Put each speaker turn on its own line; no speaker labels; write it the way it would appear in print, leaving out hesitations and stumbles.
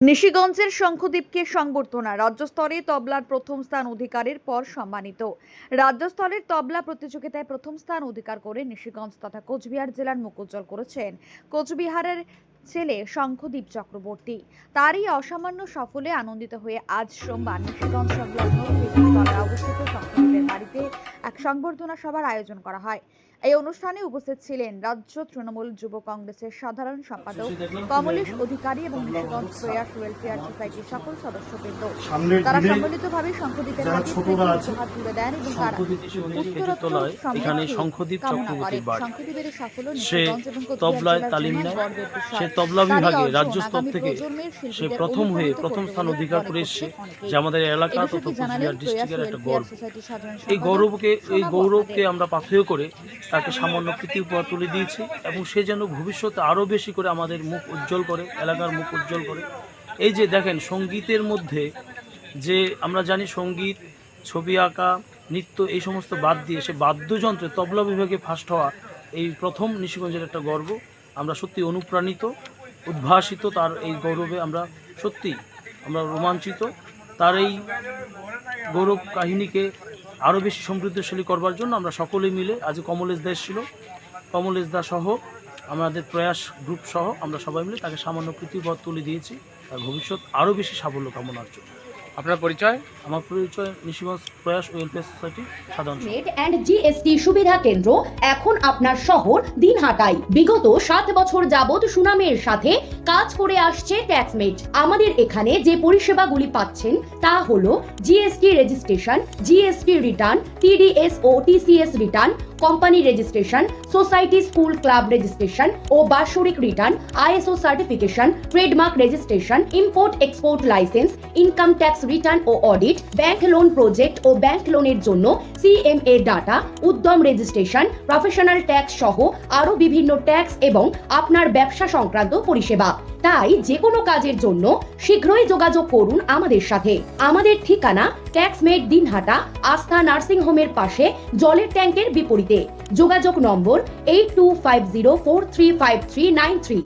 নিশিগঞ্জের শঙ্খদ্বীপকে সংবর্ধনা রাজ্য স্তরে তবলার প্রথম স্থান অধিকারের পর সম্মানিত। রাজ্য স্তরের তবলা প্রতিযোগিতায় প্রথম স্থান অধিকার করে নিশিগঞ্জ তথা কোচবিহার জেলার মুখ উজ্জ্বল করেছেন কোচবিহারের ছেলে শঙ্খদ্বীপ চক্রবর্তী। তারই অসামান্য সফলে আনন্দিত হয়ে আজ সোমবার নিশিগঞ্জ সংলগ্ন তলায় অবস্থিত শঙ্খদ্বীপের বাড়িতে এক সংবর্ধনা সভার আয়োজন করা হয়। এই অনুষ্ঠানে উপস্থিত ছিলেন রাজ্য তৃণমূল যুব কংগ্রেসের সাধারণ সম্পাদক কমলেশ অধিকারী এবং নিশিগঞ্জ প্রেয়ার্স ওয়েলফেয়ার সোসাইটির সকল সদস্যবৃন্দ। তারা সম্মিলিতভাবে শঙ্খদ্বীপের হাতে উপহার তুলে দেন এবং তারা উত্তরোত্তর
শঙ্খদ্বীপ চক্রবর্তীর বাড়ি
শঙ্খদ্বীপের সাফল্য
সে
নিশিগঞ্জ এবং
তবলায় তালিম নেয়। সে তবলা বিভাগে রাজ্য স্তর থেকে সে প্রথম স্থান অধিকার করে এসেছে, যে আমাদের এলাকা তথা কোচবিহার ডিস্ট্রিক্টের একটা গর্ব। এই গৌরবকে আমরা পাথেয় করে তাকে সামান্য কৃতি উপহার তুলে দিয়েছি এবং সে যেন ভবিষ্যতে আরও বেশি করে আমাদের মুখ উজ্জ্বল করে, এলাকার মুখ উজ্জ্বল করে। এই যে দেখেন, সঙ্গীতের মধ্যে যে আমরা জানি সঙ্গীত, ছবি আঁকা, নৃত্য এই সমস্ত বাদ দিয়ে সে বাদ্যযন্ত্রে তবলা বিভাগে ফার্স্ট হওয়া এই প্রথম নিশিগঞ্জের একটা গর্ব। আমরা সত্যি অনুপ্রাণিত, উদ্ভাসিত, তার এই গৌরবে আমরা রোমাঞ্চিত। তার এই গৌরব কাহিনীকে আরও বেশি সমৃদ্ধশালী করবার জন্য আমরা সকলেই মিলে, আজ কমলেশ দা এসেছিল, কমলেশ দা সহ আমাদের প্রয়াস গ্রুপ সহ আমরা সবাই মিলে তাকে সামান্য কৃতিপদ তুলে দিয়েছি, তার ভবিষ্যৎ আরও বেশি সাফল্য কামনার জন্য।
আপনার পরিচয়?
আমার পরিচয় নিশিগঞ্জ প্রয়াস ওয়েলফেয়ার সোসাইটি সাধারণ
এন্ড জিএসটি সুবিধা কেন্দ্র এখন আপনার শহর দিনহাটায়। বিগত 7 বছর যাবত সুনামের সাথে কাজ করে আসছে ট্যাক্সমেট। আমাদের এখানে যে পরিষেবাগুলি পাচ্ছেন তা হলো GST registration, GST return, TDS ও TCS return, company registration, society school club registration ও বাৎসরিক return, ISO certification, trademark registration, import export licence, income tax return ও অডিট, ব্যাংক লোন প্রজেক্ট ও ব্যাংক লোনের জন্য CMA data, Udyam registration, professional tax সহ আরো বিভিন্ন ট্যাক্স এবং আপনার ব্যবসা সংক্রান্ত পরিষেবা। তাই যে কোনো কাজের জন্য শীঘ্রই যোগাযোগ করুন আমাদের সাথে। আমাদের ঠিকানা ট্যাক্সমেট দিনহাটা, আস্থা নার্সিং হোমের পাশে, জলের ট্যাঙ্কের বিপরীতে। যোগাযোগ নম্বর 8250435393।